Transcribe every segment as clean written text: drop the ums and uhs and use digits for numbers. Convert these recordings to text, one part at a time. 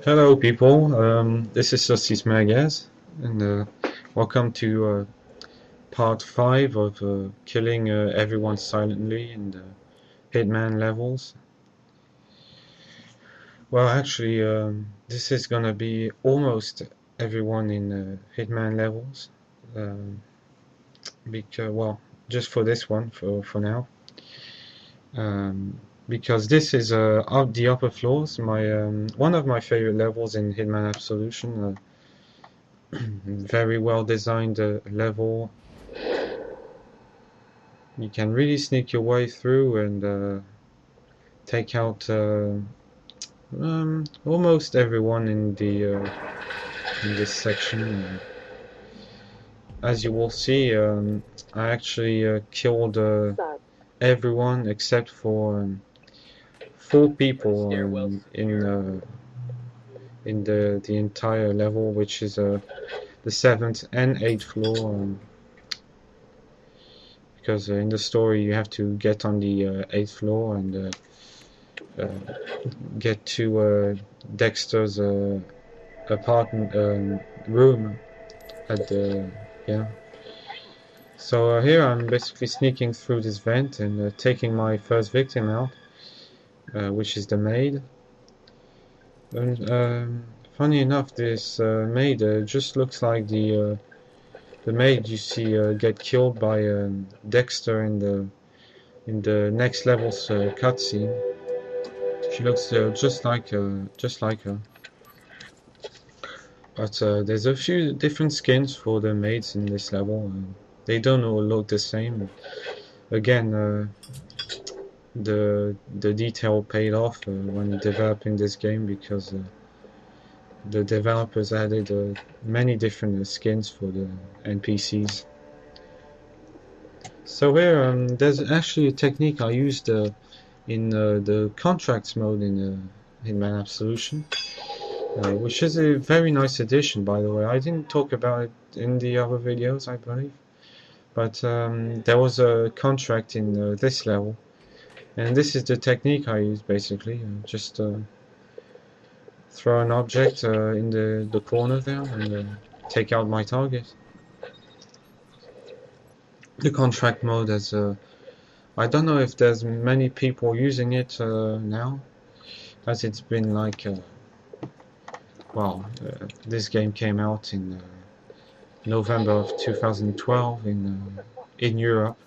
Hello, people. This is Sosis Magaz, and welcome to part 5 of killing everyone silently in the Hitman levels. Well, actually, this is gonna be almost everyone in Hitman levels, um, because, well, just for this one, for now. Um, because this is up the upper floors, my one of my favorite levels in Hitman Absolution. Very well designed level. You can really sneak your way through and take out almost everyone in this section. As you will see, I actually killed everyone except for 4 people in the entire level, which is the 7th and 8th floor. Because in the story you have to get on the 8th floor and get to Dexter's apartment room at the yeah. So here I'm basically sneaking through this vent and taking my first victim out, which is the maid. And funny enough, this maid just looks like the maid you see get killed by Dexter in the next level's cutscene. She looks just like her. But there's a few different skins for the maids in this level. They don't all look the same. Again, the detail paid off when developing this game because the developers added many different skins for the NPCs. So here, there's actually a technique I used in the contracts mode in Hitman Absolution. Which is a very nice addition, by the way. I didn't talk about it in the other videos, I believe, but there was a contract in this level, and this is the technique I use basically. Just throw an object in the corner there and take out my target. The contract mode has I don't know if there's many people using it now, as it's been like well, this game came out in November of 2012 in Europe.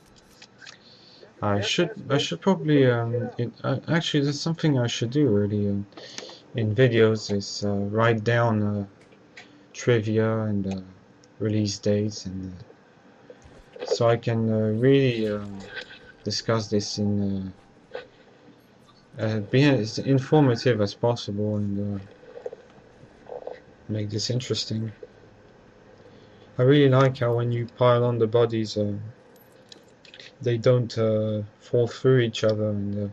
I should probably actually that's something I should do really in videos is write down trivia and release dates and so I can really discuss this in be as informative as possible and make this interesting. I really like how when you pile on the bodies they don't fall through each other and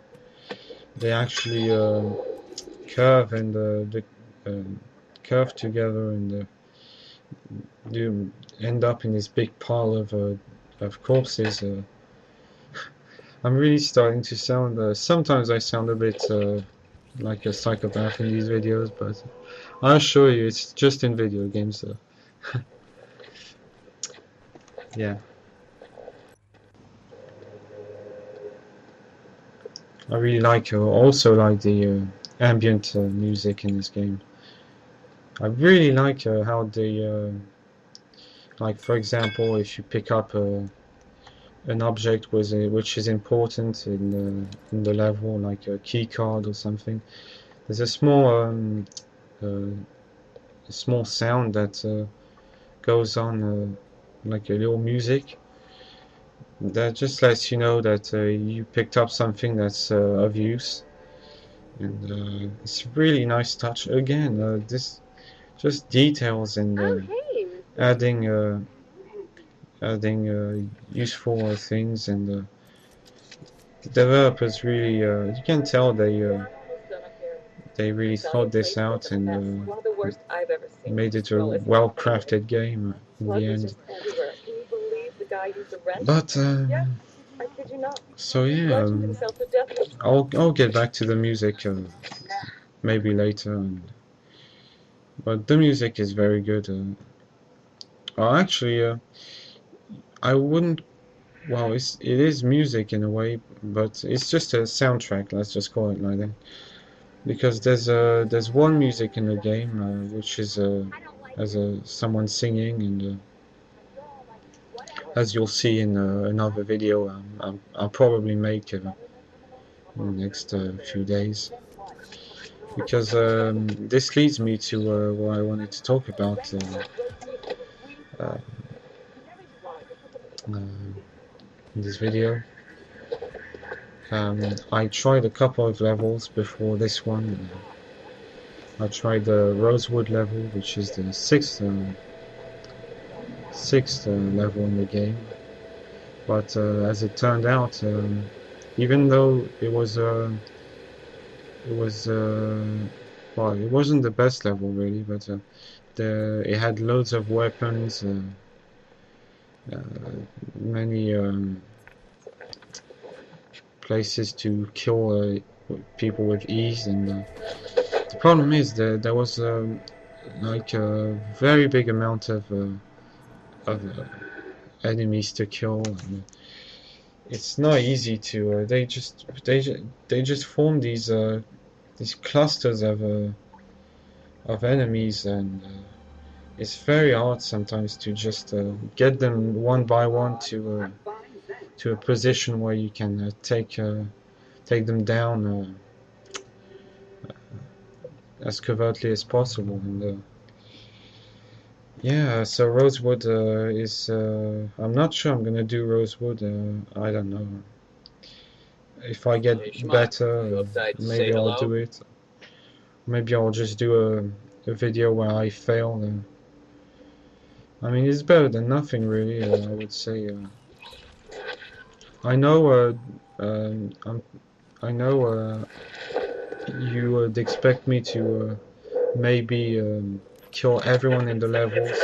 they actually curve and curve together and do end up in this big pile of corpses. I'm really starting to sound. Sometimes I sound a bit like a psychopath in these videos, but I assure you, it's just in video games. Yeah. I really like also like the ambient music in this game. I really like how the like for example, if you pick up an object which is important in the level, like a key card or something, there's uh, a small sound that goes on like a little music that just lets you know that you picked up something that's of use. And it's a really nice touch. Again, this just details and adding useful things and the developers really you can tell they really thought this out and made it a well-crafted game in the end. But so yeah, I'll get back to the music maybe later. And but the music is very good. Actually, I wouldn't. Well, it is music in a way, but it's just a soundtrack. Let's just call it like that. Because there's one music in the game which is as someone singing, and as you'll see in another video, I'll probably make in the next few days. Because this leads me to what I wanted to talk about uh, in this video. I tried a couple of levels before this one. I tried the Rosewood level, which is the sixth level in the game. But as it turned out, even though it was well, it wasn't the best level really, but it had loads of weapons, many places to kill people with ease, and the problem is that there was like a very big amount of enemies to kill, and it's not easy to. They just form these clusters of enemies, and it's very hard sometimes to just get them one by one to a position where you can take them down as covertly as possible. And yeah, so Rosewood is. I'm not sure I'm gonna do Rosewood. I don't know. If I get better, maybe I'll do it. Maybe I'll just do a video where I fail. I mean, it's better than nothing, really. I would say. I know. I know. You would expect me to maybe kill everyone in the levels,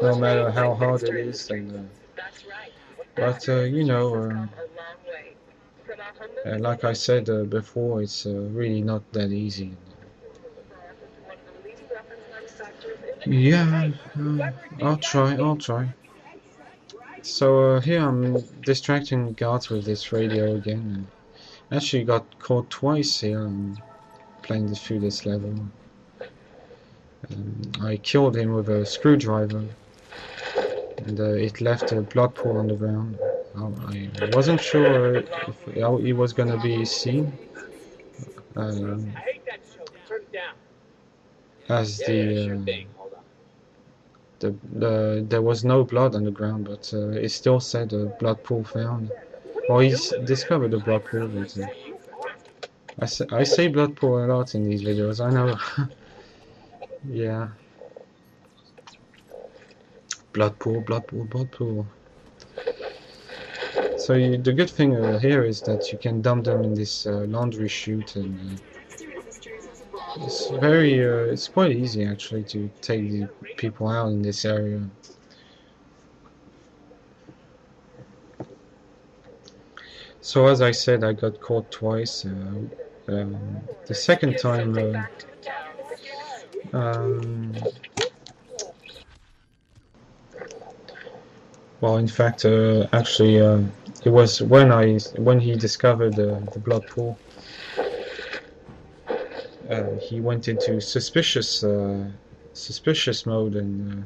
no matter how hard it is. And, but you know, like I said before, it's really not that easy. Yeah, I'll try. I'll try. So here I'm distracting guards with this radio again. Actually got caught twice here playing through this level. I killed him with a screwdriver, and it left a blood pool on the ground. I wasn't sure if he was gonna be seen, as there was no blood on the ground, but it still said a blood pool found. Well, he's discovered a blood pool, but I say blood pool a lot in these videos, I know. Yeah. Blood pool, blood pool, blood pool. So the good thing here is that you can dump them in this laundry chute, and it's quite easy actually to take the people out in this area. So as I said, I got caught twice. The second time, well, in fact, actually, it was when he discovered the blood pool. He went into suspicious mode and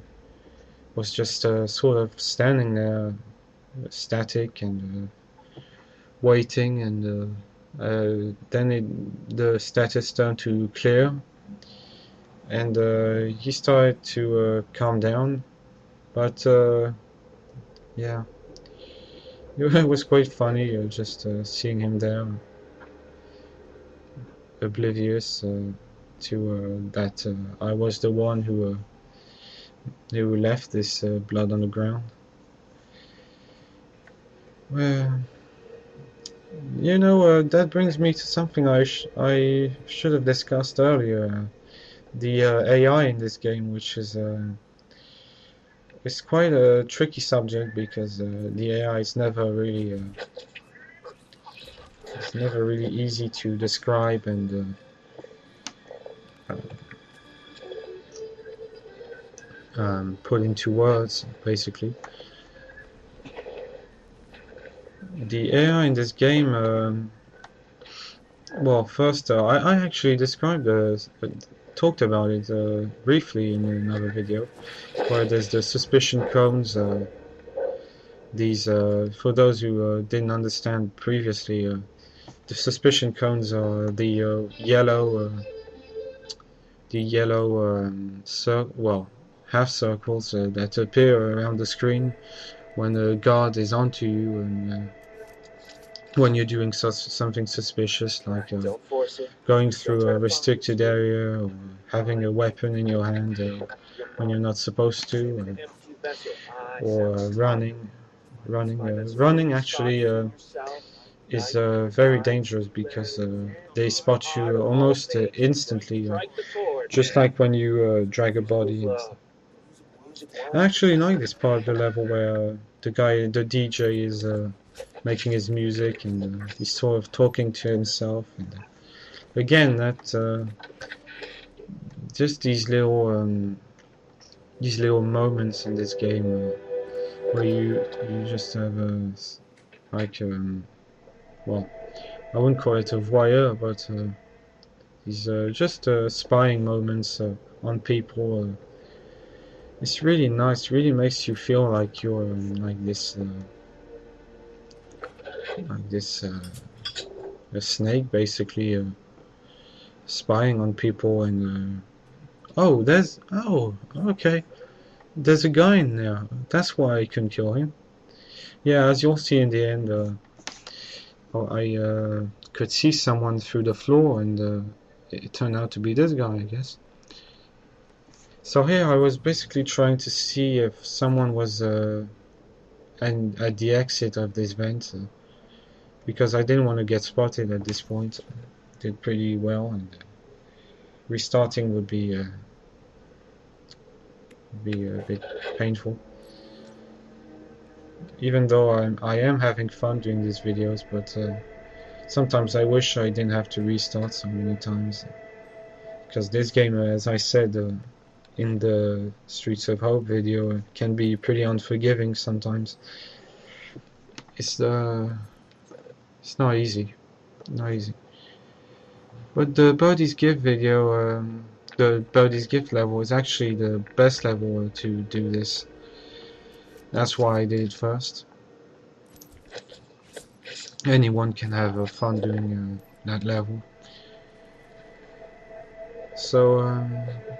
was just sort of standing there, static and waiting, and then the status turned to clear, and he started to calm down, but yeah, it was quite funny just seeing him there, oblivious to that I was the one who left this blood on the ground. Well, you know, that brings me to something I should have discussed earlier. The AI in this game, which is it's quite a tricky subject, because the AI is never really easy to describe, and put into words, basically. The AI in this game, well, first, I actually talked about it briefly in another video, where there's the suspicion cones. These, for those who didn't understand previously, the suspicion cones are the yellow half circles that appear around the screen when a guard is onto you, and when you're doing something suspicious, like going through a restricted area or having a weapon in your hand when you're not supposed to, or running. Running actually is very dangerous because they spot you almost instantly, just like when you drag a body and stuff. I actually like this part of the level where the DJ, is making his music, and he's sort of talking to himself. And again, that just these little moments in this game where you just have like well, I wouldn't call it a voyeur, but these just spying moments on people. It's really nice. Really makes you feel like you're like this a snake, basically spying on people. And okay, there's a guy in there. That's why I couldn't kill him. Yeah, as you'll see in the end, I could see someone through the floor, and it turned out to be this guy, I guess. So here I was basically trying to see if someone was at the exit of this vent, because I didn't want to get spotted at this point. Did pretty well, and restarting would be a bit painful. Even though I am having fun doing these videos, but sometimes I wish I didn't have to restart so many times, because this game, as I said in the Streets of Hope video, can be pretty unforgiving sometimes. It's not easy, But the Birdie's Gift video, the Birdie's Gift level is actually the best level to do this. That's why I did it first. Anyone can have fun doing that level. So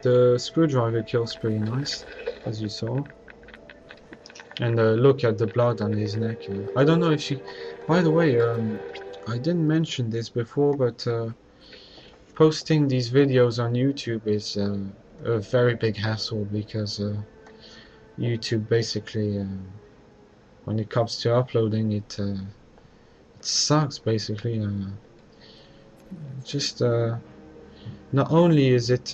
the screwdriver kill's pretty nice, as you saw. And look at the blood on his neck. I don't know if she... By the way, I didn't mention this before, but posting these videos on YouTube is a very big hassle, because YouTube basically, when it comes to uploading, it sucks, basically. Just not only is it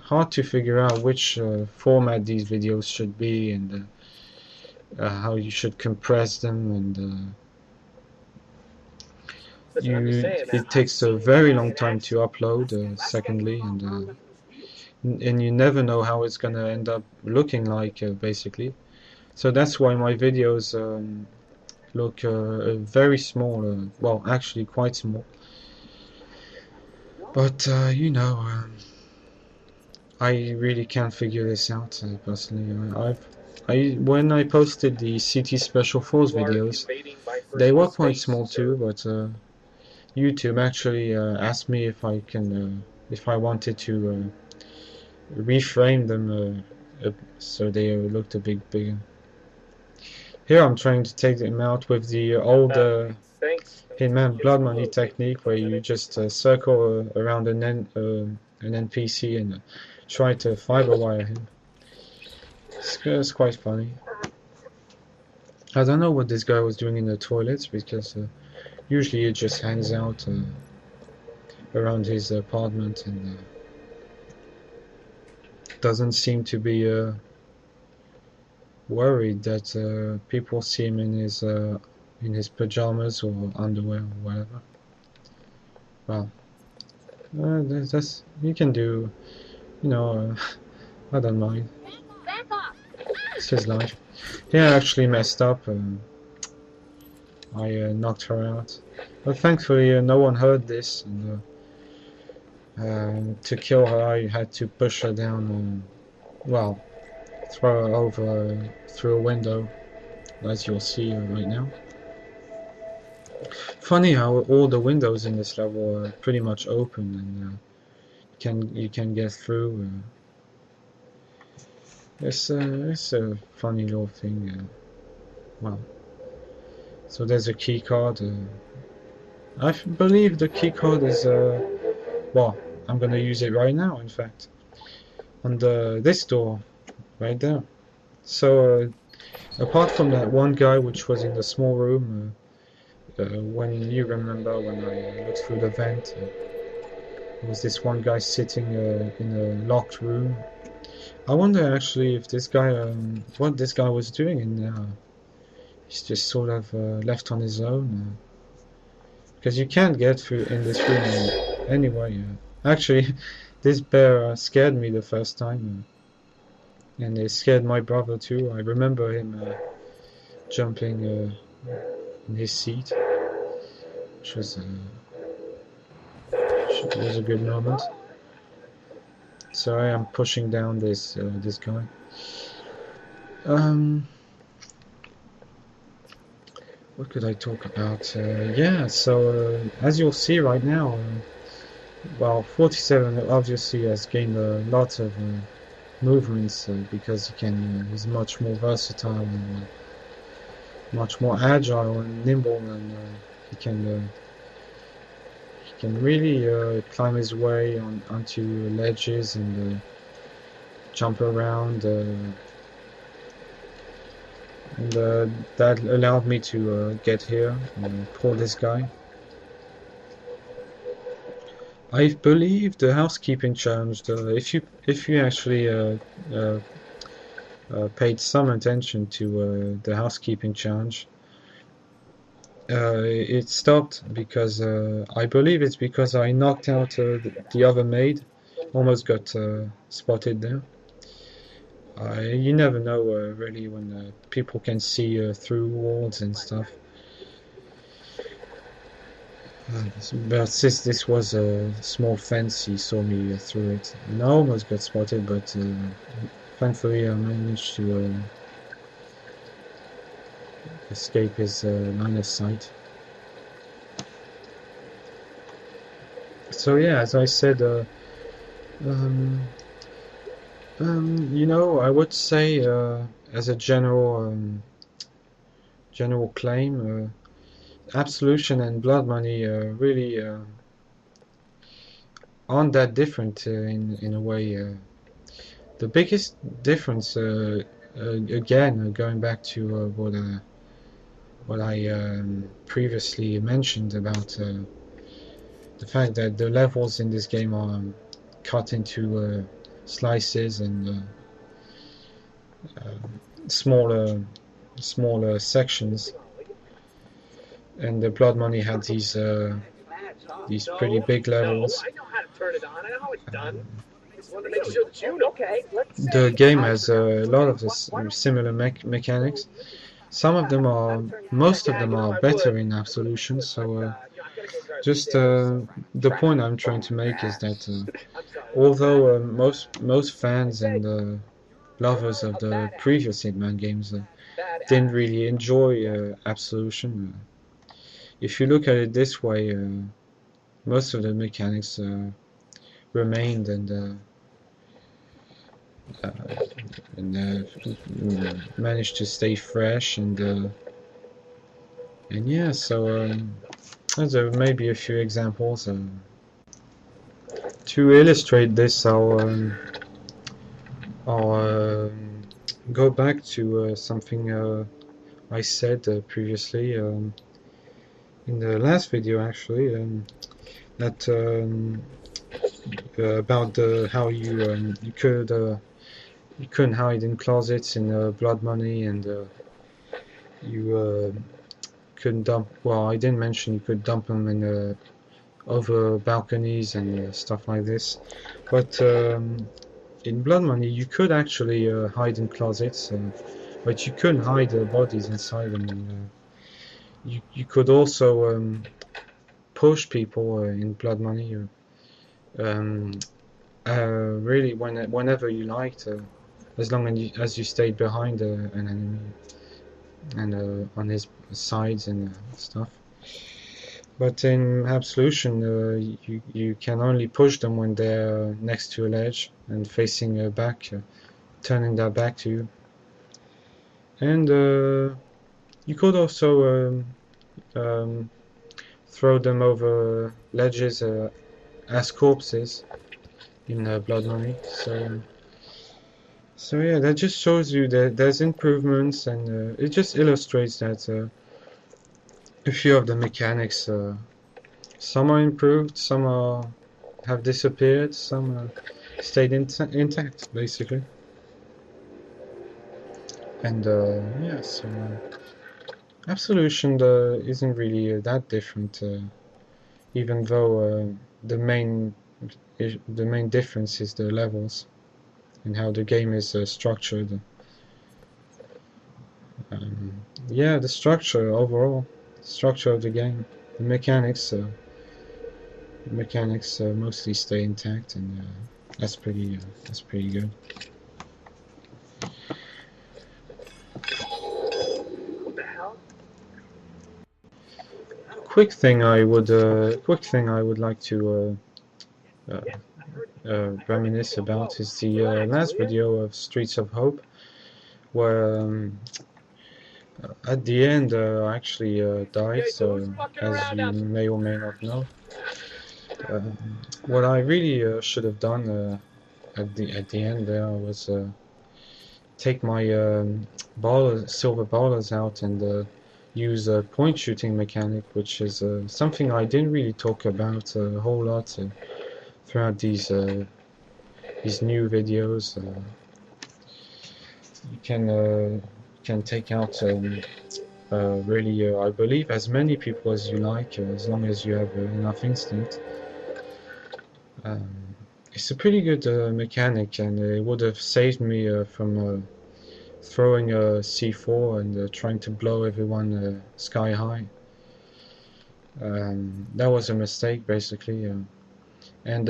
hard to figure out which format these videos should be, and how you should compress them, and it takes a very long time to upload, secondly, and you never know how it's gonna end up looking like, basically. So that's why my videos look very small, well, actually quite small. But you know, I really can't figure this out personally. When I posted the CT Special Force videos, they were quite small too, but YouTube actually asked me if I wanted to reframe them so they looked a bit bigger. Here I'm trying to take them out with the old Hitman Blood Money technique, where you just circle around an NPC and try to fiber wire him. It's quite funny. I don't know what this guy was doing in the toilets, because usually he just hangs out around his apartment, and doesn't seem to be worried that people see him in his pajamas or underwear or whatever. Well, that's you can do, you know. I don't mind. It's his life. Yeah, I actually messed up. I knocked her out. But thankfully, no one heard this. And to kill her, I had to push her down. Well, throw her over through a window, as you'll see right now. Funny how all the windows in this level are pretty much open, and you can get through. It's a funny little thing. Well, so there's a key card. I believe the key card is well, I'm gonna use it right now. In fact, on this door right there. So apart from that one guy which was in the small room, when you remember when I looked through the vent, there was this one guy sitting in a locked room. I wonder actually if this guy, what this guy was doing in there. He's just sort of left on his own. Because you can't get through in this room anyway. Actually, this bear scared me the first time. And it scared my brother too. I remember him jumping in his seat, which was a good moment. So I am pushing down this this guy. What could I talk about? Yeah, so as you'll see right now, well, 47 obviously has gained a lot of movements because he's much more versatile and much more agile and nimble, and he can really climb his way onto ledges and jump around, and that allowed me to get here and pull this guy. I believe the housekeeping challenge, if you actually paid some attention to the housekeeping challenge, it stopped because I believe it's because I knocked out the other maid, almost got spotted there. You never know really when people can see through walls and stuff. But since this was a small fence, he saw me through it. And I almost got spotted, but thankfully I managed to escape his line of sight. So yeah, as I said, you know, I would say as a general claim, Absolution and Blood Money really aren't that different in a way. The biggest difference, again, going back to what I previously mentioned about the fact that the levels in this game are cut into slices and smaller sections, and the Blood Money had these pretty big levels. The game has a lot of this similar mechanics. Most of them are better in Absolution. So just the point I'm trying to make is that although most fans and lovers of the previous Hitman games didn't really enjoy Absolution, if you look at it this way, most of the mechanics remained and managed to stay fresh and yeah. So there's maybe a few examples to illustrate this. I'll go back to something I said previously in the last video, actually, that about how you couldn't hide in closets in Blood Money, and you couldn't dump. Well, I didn't mention you could dump them in over balconies and stuff like this, but in Blood Money you could actually hide in closets, but you couldn't hide bodies inside them. And, you could also push people in Blood Money. Um, really, whenever you liked, as long as you stayed behind an enemy and on his sides and stuff. But in Absolution, you can only push them when they're next to a ledge and facing back, turning their back to you. And you could also throw them over ledges as corpses in Blood Money. So yeah, that just shows you that there's improvements, and it just illustrates that a few of the mechanics, some are improved, some have disappeared, some stayed intact, basically. And yeah, so Absolution isn't really that different, even though the main difference is the levels and how the game is structured. Yeah, the structure overall, structure of the game, the mechanics mostly stay intact, and that's pretty good. Quick thing I would like to reminisce about is the last video of Streets of Hope, where at the end I actually died. So as you may or may not know, what I really should have done at the end there was take my silver ballers out and use a point shooting mechanic, which is something I didn't really talk about a whole lot throughout these new videos. You can take out really, I believe, as many people as you like, as long as you have enough instinct. It's a pretty good mechanic, and it would have saved me from throwing a C4 and trying to blow everyone sky high. That was a mistake, basically, and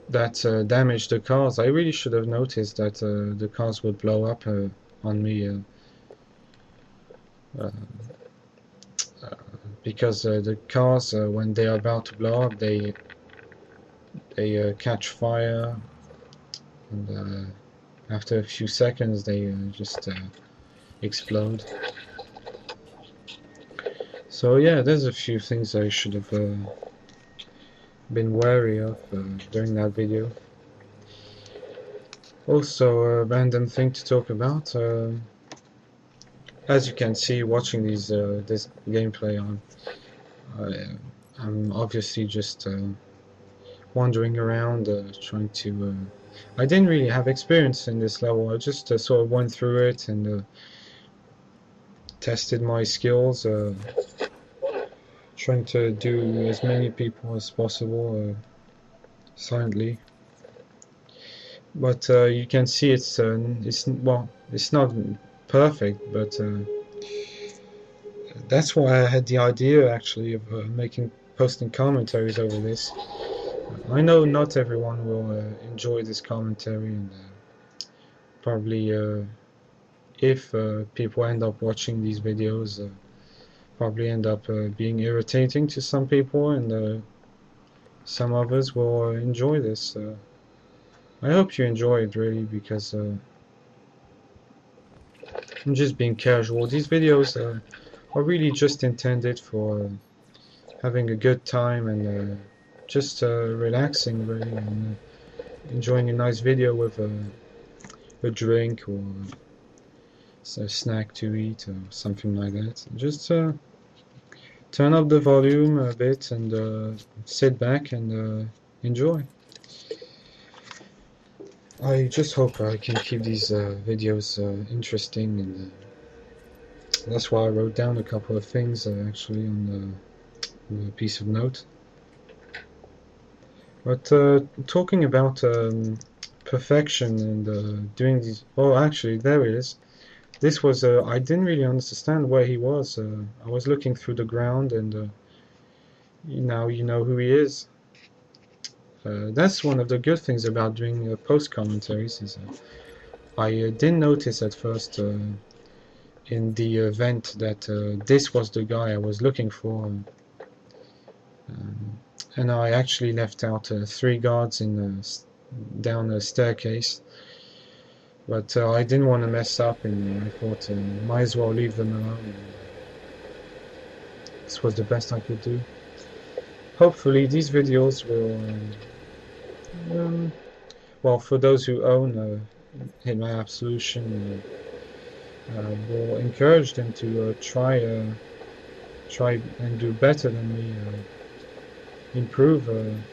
that damaged the cars. I really should have noticed that the cars would blow up on me because the cars, when they are about to blow up, they catch fire, and after a few seconds they just explode. So yeah, there's a few things I should have been wary of during that video. Also, a random thing to talk about. As you can see, watching this gameplay, I'm obviously just wandering around, trying to. I didn't really have experience in this level. I just sort of went through it and tested my skills, trying to do as many people as possible silently. But you can see it's not perfect, but that's why I had the idea actually of posting commentaries over this. I know not everyone will enjoy this commentary, and probably if people end up watching these videos, probably end up being irritating to some people, and some others will enjoy this. I hope you enjoy it, really, because I'm just being casual. These videos are really just intended for having a good time and just relaxing, really, and enjoying a nice video with a drink or a snack to eat or something like that. Just turn up the volume a bit and sit back and enjoy. I just hope I can keep these videos interesting, and that's why I wrote down a couple of things actually on a piece of note. But talking about perfection and doing these. Oh, actually, there it is. This was I didn't really understand where he was. I was looking through the ground, and now you know who he is. That's one of the good things about doing post commentaries. Is I didn't notice at first in the event that this was the guy I was looking for, and I actually left out 3 guards in down a staircase. But I didn't want to mess up, and I thought might as well leave them alone. This was the best I could do. Hopefully these videos will, well, for those who own Hitman Absolution, will encourage them to try and do better than me, improve in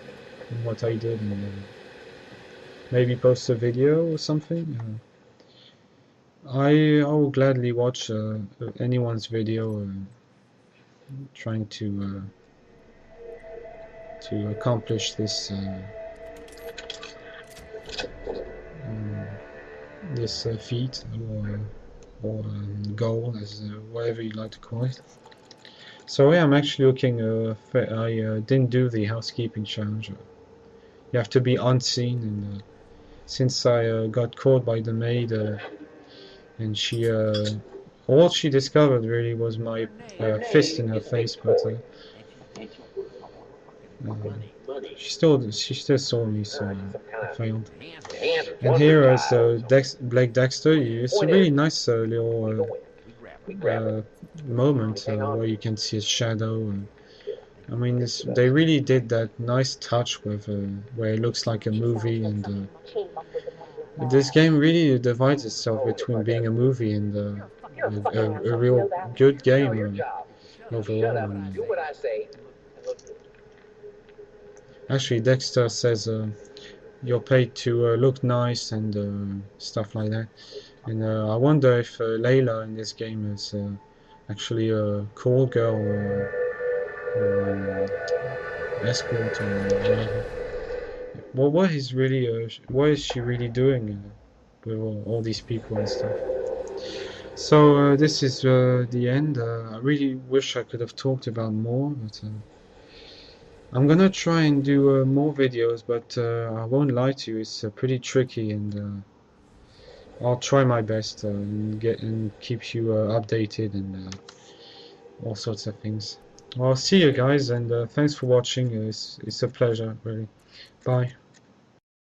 what I did, and maybe post a video or something. I will gladly watch anyone's video trying to accomplish this this feat or goal, as whatever you like to call it. So yeah, I'm actually looking. I didn't do the housekeeping challenge. You have to be unseen, and since I got caught by the maid, and she all she discovered really was my fist in her face, but she still saw me, so I failed. And here is Blake Dexter. It's a really nice little moment where you can see his shadow. I mean, they really did that nice touch with where it looks like a movie, and this game really divides itself between being a movie and a real good game overall. Actually, Dexter says you're paid to look nice and stuff like that. And I wonder if Layla in this game is actually a call girl or escort or whatever. Well, what is she really doing with all these people and stuff? So this is the end. I really wish I could have talked about more, but I'm gonna try and do more videos, but I won't lie to you, it's pretty tricky, and I'll try my best and keep you updated and all sorts of things. Well, I'll see you guys, and thanks for watching. It's a pleasure, really. Bye.